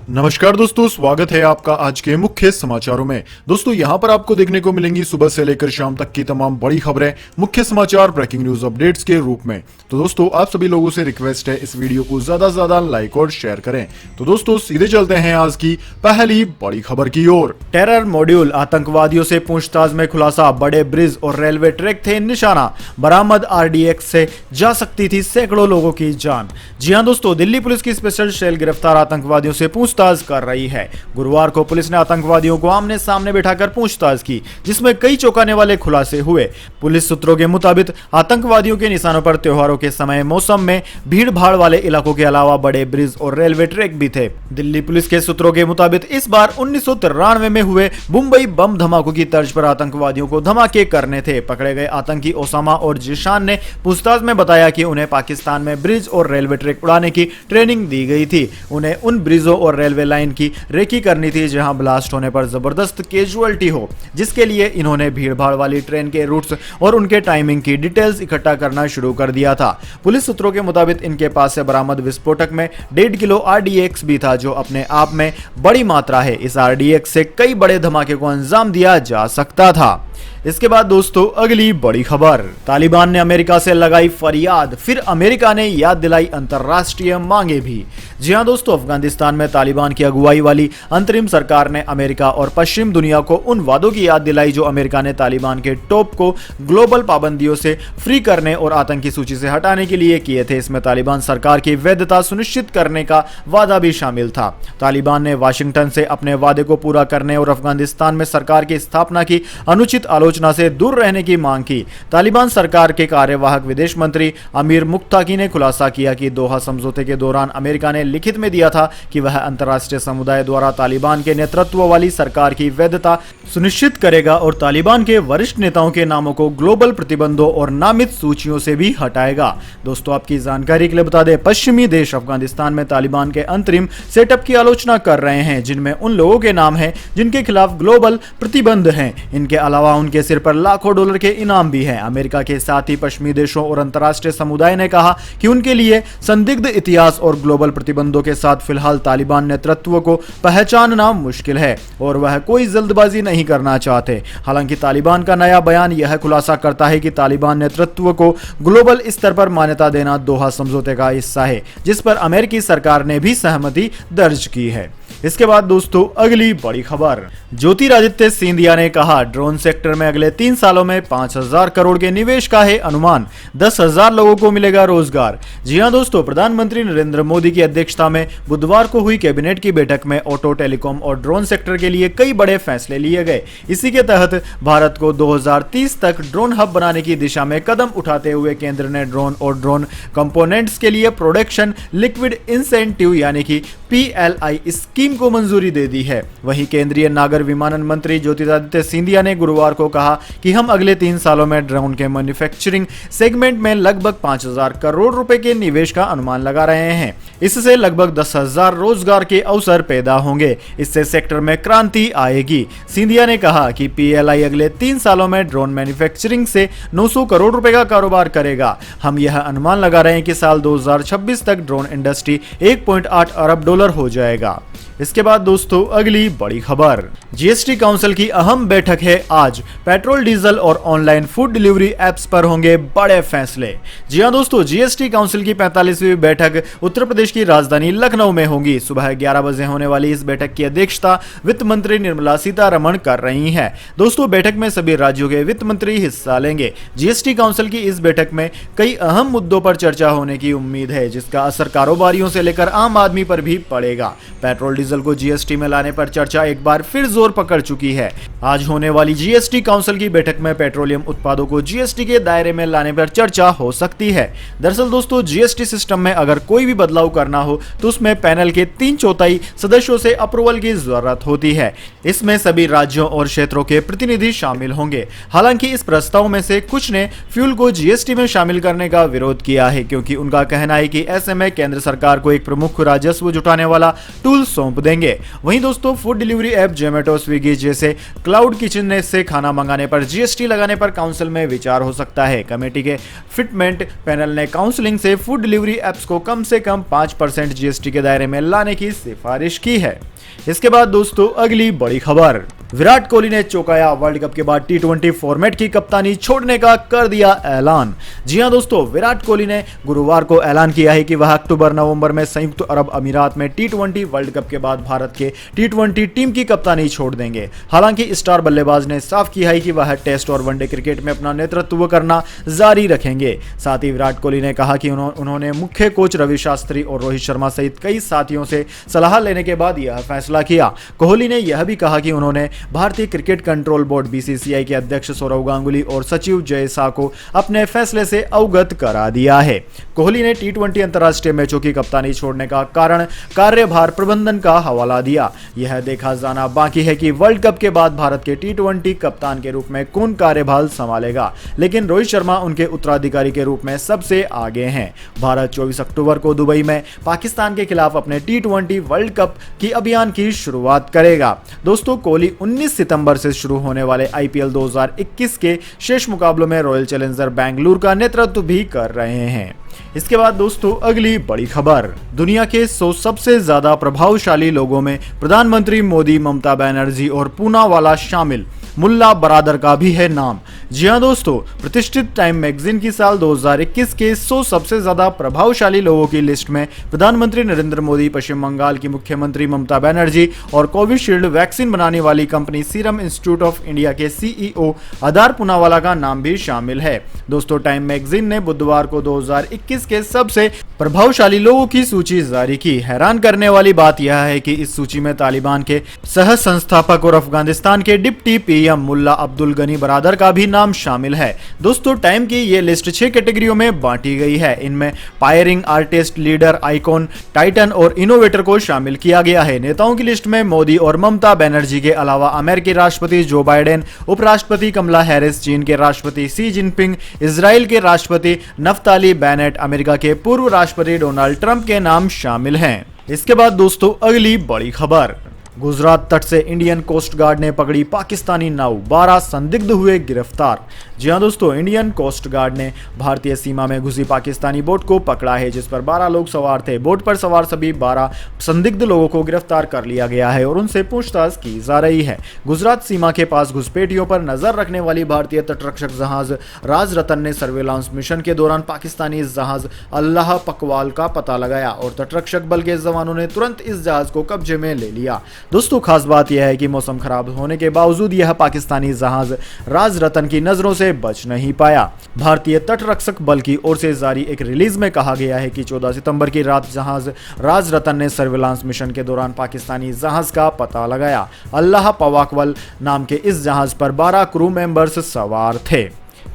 नमस्कार दोस्तों, स्वागत है आपका आज के मुख्य समाचारों में। दोस्तों यहां पर आपको देखने को मिलेंगी सुबह से लेकर शाम तक की तमाम बड़ी खबरें, मुख्य समाचार, ब्रेकिंग न्यूज अपडेट्स के रूप में। तो दोस्तों आप सभी लोगों से रिक्वेस्ट है इस वीडियो को ज्यादा से ज्यादा लाइक और शेयर करें। तो दोस्तों सीधे चलते हैं आज की पहली बड़ी खबर की ओर। टेरर मॉड्यूल, आतंकवादियों से पूछताछ में खुलासा, बड़े ब्रिज और रेलवे ट्रैक थे निशाना, बरामद RDX से जा सकती थी सैकड़ों लोगों की जान। जी हां दोस्तों, दिल्ली पुलिस की स्पेशल सेल गिरफ्तार आतंकवादियों से पूछताछ कर रही है। गुरुवार को पुलिस ने आतंकवादियों को आमने सामने बिठाकर पूछताछ की, जिसमें कई चौंकाने वाले खुलासे हुए। पुलिस सूत्रों के मुताबिक आतंकवादियों के निशानों पर त्योहारों के समय मौसम में भीड़ भाड़ वाले इलाकों के अलावा बड़े ब्रिज और रेलवे ट्रैक भी थे। दिल्ली पुलिस के सूत्रों के मुताबिक इस बार 1993 में हुए मुंबई बम धमाकों की तर्ज पर आतंकवादियों को धमाके करने थे। पकड़े गए आतंकी ओसामा और जिशान ने पूछताछ में बताया कि उन्हें पाकिस्तान में ब्रिज और रेलवे ट्रैक उड़ाने की ट्रेनिंग दी गई थी। उन्हें उन ब्रिजों और रेलवे लाइन की रेकी करनी थी जहां ब्लास्ट होने पर जबरदस्त कैजुअलिटी हो, जिसके लिए इन्होंने भीड़भाड़ वाली ट्रेन के रूट्स और उनके टाइमिंग की डिटेल्स इकट्ठा करना शुरू कर दिया था। पुलिस सूत्रों के मुताबिक इनके पास से बरामद विस्फोटक में 1.5 किलो RDX भी था, जो अपने आप में बड़ी मात्रा है। इस RDX से कई बड़े धमाके को अंजाम दिया जा सकता था। इसके बाद दोस्तों अगली बड़ी खबर, तालिबान ने अमेरिका से लगाई फरियाद, फिर अमेरिका ने याद दिलाई अंतरराष्ट्रीय मांगे भी। जी हां दोस्तों, अफगानिस्तान में तालिबान की अगुवाई वाली अंतरिम सरकार ने अमेरिका और पश्चिम दुनिया को उन वादों की याद दिलाई जो अमेरिका ने तालिबान के टॉप को ग्लोबल पाबंदियों से फ्री करने और आतंकी सूची से हटाने के लिए किए थे। इसमें तालिबान सरकार की वैधता सुनिश्चित करने का वादा भी शामिल था। तालिबान ने वाशिंगटन से अपने वादे को पूरा करने और अफगानिस्तान में सरकार की स्थापना की अनुचित आलोचना से दूर रहने की मांग की। तालिबान सरकार के कार्यवाहक विदेश मंत्री अमीर मुक्ताकी ने खुलासा किया कि दोहा समझौते के दौरान अमेरिका ने लिखित में दिया था कि वह अंतर्राष्ट्रीय समुदाय द्वारा तालिबान के नेतृत्व वाली सरकार की वैधता सुनिश्चित करेगा और तालिबान के वरिष्ठ नेताओं के नामों को ग्लोबल प्रतिबंधों और नामित सूचियों से भी हटाएगा। दोस्तों आपकी जानकारी के लिए बता दें, पश्चिमी देश अफगानिस्तान में तालिबान के अंतरिम सेटअप की आलोचना कर रहे हैं, जिनमें उन लोगों के नाम हैं जिनके खिलाफ ग्लोबल प्रतिबंध हैं। इनके अलावा उनके सिर पर लाखों डॉलर के इनाम भी हैं। अमेरिका के साथ ही पश्चिमी देशों और अंतर्राष्ट्रीय समुदाय ने कहा कि उनके लिए संदिग्ध इतिहास और ग्लोबल प्रतिबंधों के साथ फिलहाल तालिबान नेतृत्व को पहचानना मुश्किल है और वह कोई जल्दबाजी नहीं करना चाहते। हालांकि तालिबान का नया बयान यह खुलासा करता है कि तालिबान नेतृत्व को ग्लोबल स्तर पर मान्यता देना दोहा समझौते का हिस्सा है, जिस पर अमेरिकी सरकार ने भी सहमति दर्ज की है। इसके बाद दोस्तों अगली बड़ी खबर, ज्योतिरादित्य सिंधिया ने कहा ड्रोन सेक्टर में अगले 3 सालों में 5,000 करोड़ के निवेश का है अनुमान, 10,000 लोगों को मिलेगा रोजगार। जी हां दोस्तों, प्रधानमंत्री नरेंद्र मोदी की अध्यक्षता में बुधवार को हुई कैबिनेट की बैठक में ऑटो, टेलीकॉम और ड्रोन सेक्टर के लिए कई बड़े फैसले लिए गए। इसी के तहत भारत को 2030 तक ड्रोन हब बनाने की दिशा में कदम उठाते हुए केंद्र ने ड्रोन और ड्रोन कंपोनेंट्स के लिए प्रोडक्शन लिक्विड इंसेंटिव यानी कि PLI स्कीम को मंजूरी दे दी है। वहीं केंद्रीय नागर विमानन मंत्री ज्योतिरादित्य सिंधिया ने गुरुवार को कहा कि हम अगले 3 सालों में ड्रोन के मैन्युफैक्चरिंग सेगमेंट में लगभग 5,000 करोड़ रुपए के निवेश का अनुमान लगा रहे हैं। इससे लगभग 10,000 रोजगार के अवसर पैदा होंगे। इससे सेक्टर में क्रांति आएगी। सिंधिया ने कहा कि PLI अगले 3 सालों में ड्रोन मैन्युफैक्चरिंग से 900 करोड़ रुपए का कारोबार करेगा। हम यह अनुमान लगा रहे हैं कि साल 2026 तक ड्रोन इंडस्ट्री 1.8 अरब डॉलर हो जाएगा। इसके बाद दोस्तों अगली बड़ी खबर, GST काउंसिल की अहम बैठक है आज। पेट्रोल, डीजल और ऑनलाइन फूड डिलीवरी एप्स पर होंगे बड़े फैसले। जी हां दोस्तों, GST काउंसिल की 45वीं बैठक उत्तर प्रदेश की राजधानी लखनऊ में होगी। सुबह 11 बजे होने वाली इस बैठक की अध्यक्षता वित्त मंत्री निर्मला सीतारमण कर रही हैं। दोस्तों बैठक में सभी राज्यों के वित्त मंत्री हिस्सा लेंगे। GST काउंसिल की इस बैठक में कई अहम मुद्दों पर चर्चा होने की उम्मीद है, जिसका असर कारोबारियों से लेकर आम आदमी पर भी पड़ेगा। पेट्रोल, डीजल को GST में लाने पर चर्चा एक बार फिर जोर पकड़ चुकी है। आज होने वाली GST काउंसिल की बैठक में पेट्रोलियम उत्पादों को GST के दायरे में लाने पर चर्चा हो सकती है। दरअसल दोस्तों, GST सिस्टम में अगर कोई भी बदलाव करना हो तो उसमें पैनल के 3/4 सदस्यों से अप्रूवल की जरूरत होती है। इसमें सभी राज्यों और क्षेत्रों के प्रतिनिधि शामिल होंगे। हालांकि इस प्रस्ताव में से कुछ ने फ्यूल को GST में शामिल करने का विरोध किया है, क्योंकि उनका कहना है कि ऐसे में केंद्र सरकार को एक प्रमुख राजस्व जुटाने वाला टूल सौंप सौंप देंगे। वहीं दोस्तों food delivery app Zomato, Swiggy जैसे क्लाउड किचन से खाना मंगाने पर जीएसटी लगाने पर काउंसिल में विचार हो सकता है। कमेटी के फिटमेंट पैनल ने काउंसलिंग से फूड डिलीवरी ऐप्स को कम से कम 5% जीएसटी के दायरे में लाने की सिफारिश की है। इसके बाद दोस्तों अगली बड़ी खबर, विराट कोहली ने चौंकाया, वर्ल्ड कप के बाद टी20 फॉर्मेट की कप्तानी छोड़ने का कर दिया ऐलान। जी हां दोस्तों, विराट कोहली ने गुरुवार को ऐलान किया है कि वह अक्टूबर-नवंबर में संयुक्त अरब अमीरात में टी20 वर्ल्ड कप के बाद भारत के टी20 टीम की कप्तानी छोड़ देंगे। हालांकि स्टार बल्लेबाज ने साफ किया है कि वह टेस्ट और वनडे क्रिकेट में अपना नेतृत्व करना जारी रखेंगे। साथ ही विराट कोहली ने कहा कि उन्होंने मुख्य कोच रवि शास्त्री और रोहित शर्मा सहित कई साथियों से सलाह लेने के बाद यह फैसला किया। कोहली ने यह भी कहा कि उन्होंने भारतीय क्रिकेट कंट्रोल बोर्ड बीसीसीआई के अध्यक्ष सौरव गांगुली और सचिव जय शाह को अपने फैसले से अवगत करा दिया है। कोहली ने टी20 अंतर्राष्ट्रीय मैचों की कप्तानी छोड़ने का कारण कार्यभार प्रबंधन का हवाला दिया। यह देखा जाना बाकी है कि वर्ल्ड कप के बाद भारत के टी20 कप्तान के रूप में कौन कार्यभार संभालेगा, लेकिन रोहित शर्मा उनके उत्तराधिकारी के रूप में सबसे आगे हैं। भारत 24 अक्टूबर को दुबई में पाकिस्तान के खिलाफ अपने टी20 वर्ल्ड कप की अभियान की शुरुआत करेगा। दोस्तों कोहली 19 सितंबर से शुरू होने वाले आईपीएल 2021 के शेष मुकाबलों में रॉयल चैलेंजर बेंगलुरु का नेतृत्व भी कर रहे हैं। इसके बाद दोस्तों अगली बड़ी खबर, दुनिया के 100 सबसे ज्यादा प्रभावशाली लोगों में प्रधानमंत्री मोदी, ममता बनर्जी और पूनावाला शामिल। मुल्ला बरादर का भी है नाम। जी हां दोस्तों, प्रतिष्ठित टाइम मैगजीन की साल 2021 के 100 सबसे ज्यादा प्रभावशाली लोगों की लिस्ट में प्रधानमंत्री नरेंद्र मोदी, पश्चिम बंगाल की मुख्यमंत्री ममता बनर्जी और कोविशील्ड वैक्सीन बनाने वाली company serum institute of India के सीईओ अदार पूनावाला का नाम भी शामिल है। दोस्तों टाइम मैगजीन ने बुधवार को 2021 के सबसे प्रभावशाली लोगों की सूची जारी की। हैरान करने वाली बात यह है कि इस सूची में तालिबान के सह संस्थापक और अफगानिस्तान के डिप्टी पीएम मुल्ला अब्दुल गनी बरादर का भी नाम शामिल है। दोस्तों टाइम की ये लिस्ट 6 कैटेगरियों में बांटी गई है। इनमें पायरिंग आर्टिस्ट, लीडर, आइकॉन, टाइटन और इनोवेटर को शामिल किया गया है। नेताओं की लिस्ट में मोदी और ममता बनर्जी के अलावा अमेरिकी राष्ट्रपति जो बाइडेन, उपराष्ट्रपति कमला हैरिस, चीन के राष्ट्रपति शी जिनपिंग, इजराइल के राष्ट्रपति नफ्ताली बेनेट, अमेरिका के पूर्व राष्ट्रपति डोनाल्ड ट्रंप के नाम शामिल हैं। इसके बाद दोस्तों अगली बड़ी खबर, गुजरात तट से इंडियन कोस्ट गार्ड ने पकड़ी पाकिस्तानी नाव, 12 संदिग्ध हुए गिरफ्तार। जी हां दोस्तों, इंडियन कोस्ट गार्ड ने भारतीय सीमा में घुसी पाकिस्तानी बोट को पकड़ा है जिस पर 12 लोग सवार थे। बोट पर सवार सभी 12 संदिग्ध लोगों को गिरफ्तार कर लिया गया है और उनसे पूछताछ की जा रही है। गुजरात सीमा के पास घुसपैठियों पर नजर रखने वाली भारतीय तटरक्षक जहाज राजरतन ने सर्वेलांस मिशन के दौरान पाकिस्तानी जहाज अल्लाह पकवाल का पता लगाया और तटरक्षक बल के जवानों ने तुरंत इस जहाज को कब्जे में ले लिया। दोस्तों खास बात यह है कि मौसम खराब होने के बावजूद यह पाकिस्तानी जहाज राजरतन की नजरों से बच नहीं पाया। भारतीय तटरक्षक बल की ओर से जारी एक रिलीज में कहा गया है कि 14 सितंबर की रात जहाज राजरतन ने सर्वेलांस मिशन के दौरान पाकिस्तानी जहाज का पता लगाया। अल्लाह पवाकवल नाम के इस जहाज पर 12 क्रू मेंबर्स सवार थे।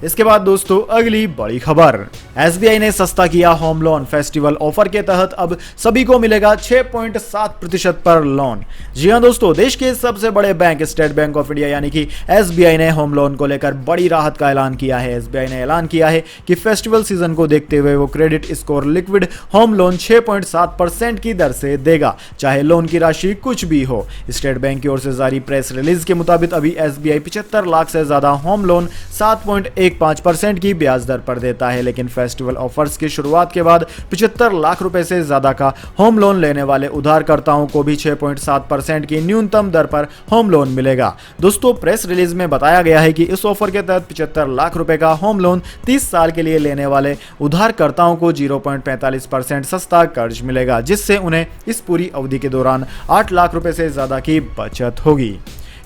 इसके बाद दोस्तों अगली बड़ी खबर, एसबीआई ने सस्ता किया होम लोन। फेस्टिवल ऑफर के तहत अब सभी को मिलेगा 6.7% पर लोन। जी हां दोस्तों, देश के सबसे बड़े bank state bank of India यानी कि एसबीआई ने होम लोन को लेकर बड़ी राहत का ऐलान किया है। एसबीआई ने ऐलान किया है कि फेस्टिवल सीजन को देखते हुए वो credit score liquid home loan 6.7% की दर से देगा, चाहे लोन की राशि कुछ भी हो। स्टेट बैंक की ओर से जारी प्रेस रिलीज के मुताबिक अभी एसबीआई 75 लाख से ज्यादा होम लोन 7.15% की ब्याज दर पर देता है, लेकिन फेस्टिवल ऑफर्स की शुरुआत के बाद 75 लाख रुपए से ज्यादा का होम लोन लेने वाले उधारकर्ताओं को भी 6.7% की न्यूनतम दर पर होम लोन मिलेगा। दोस्तों प्रेस रिलीज में बताया गया है कि इस ऑफर के तहत 75 लाख रुपए का होम लोन 30 साल के लिए लेने वाले उधारकर्ताओं को 0.45% सस्ता कर्ज मिलेगा, जिससे उन्हें इस पूरी अवधि के दौरान 8 लाख रुपए से ज्यादा की बचत होगी।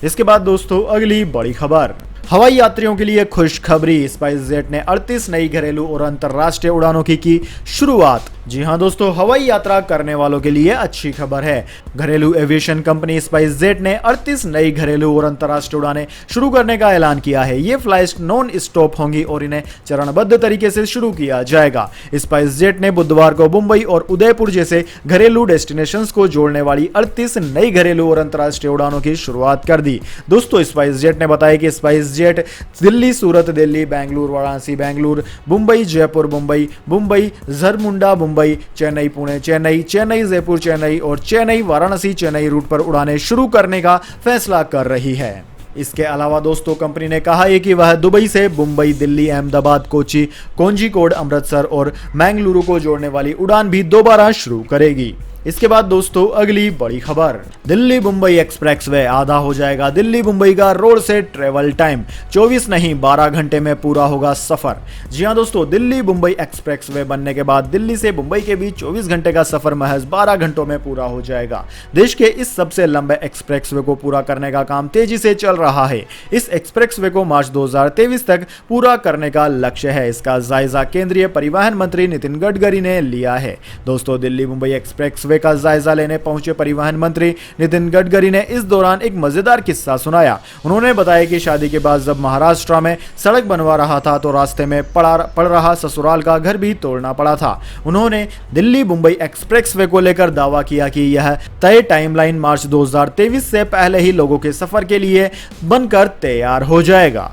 इसके बाद दोस्तों अगली बड़ी खबर, हवाई यात्रियों के लिए खुशखबरी। स्पाइसजेट ने 38 नई घरेलू और अंतर्राष्ट्रीय उड़ानों की शुरुआत। जी हां दोस्तों, हवाई यात्रा करने वालों के लिए अच्छी खबर है। घरेलू एविएशन कंपनी स्पाइसजेट ने 38 नई घरेलू और अंतर्राष्ट्रीय उड़ानें शुरू करने का ऐलान किया है। ये फ्लाइट्स नॉन स्टॉप होंगी और इन्हें चरणबद्ध तरीके से शुरू किया जाएगा। स्पाइसजेट ने बुधवार को मुंबई और उदयपुर जैसे घरेलू डेस्टिनेशंस को जोड़ने वाली 38 नई घरेलू और अंतर्राष्ट्रीय उड़ानों की शुरुआत कर दी। दोस्तों स्पाइसजेट ने बताया कि स्पाइसजेट दिल्ली, सूरत, दिल्ली, बेंगलुरु, वाराणसी, बेंगलुरु, मुंबई, जयपुर, मुंबई, झरमुंडा, मुंबई, मुंबई, चेन्नई पुणे चेन्नई, चेन्नई जयपुर चेन्नई और चेन्नई वाराणसी चेन्नई रूट पर उड़ानें शुरू करने का फैसला कर रही है। इसके अलावा दोस्तों कंपनी ने कहा है कि वह दुबई से मुंबई, दिल्ली, अहमदाबाद, कोची, कोझिकोड, अमृतसर और मैंगलुरु को जोड़ने वाली उड़ान भी दोबारा शुरू करेगी। इसके बाद दोस्तों अगली बड़ी खबर, दिल्ली मुंबई एक्सप्रेसवे आधा हो जाएगा दिल्ली मुंबई का रोड से ट्रेवल टाइम, 24 नहीं 12 घंटे में पूरा होगा सफर। जी हां दोस्तों, दिल्ली मुंबई एक्सप्रेसवे बनने के बाद दिल्ली से मुंबई के बीच 24 घंटे का सफर महज 12 घंटों में पूरा हो जाएगा। देश के इस सबसे लंबे एक्सप्रेसवे को पूरा करने का काम तेजी से चल रहा है। इस एक्सप्रेसवे को मार्च 2023 तक पूरा करने का लक्ष्य है। इसका जायजा केंद्रीय परिवहन मंत्री नितिन गडकरी ने लिया है। दोस्तों दिल्ली मुंबई एक्सप्रेसवे का जायजा लेने पहुंचे परिवहन मंत्री नितिन गडकरी ने इस दौरान एक मजेदार किस्सा सुनाया। उन्होंने बताया कि शादी के बाद जब महाराष्ट्र में सड़क बनवा रहा था तो रास्ते में पड़ रहा ससुराल का घर भी तोड़ना पड़ा था। उन्होंने दिल्ली मुंबई एक्सप्रेसवे को लेकर दावा किया कि यह तय टाइमलाइन मार्च 2023 से पहले ही लोगों के सफर के लिए बनकर तैयार हो जाएगा।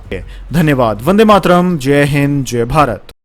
धन्यवाद। वंदे मातरम। जय हिंद, जय भारत।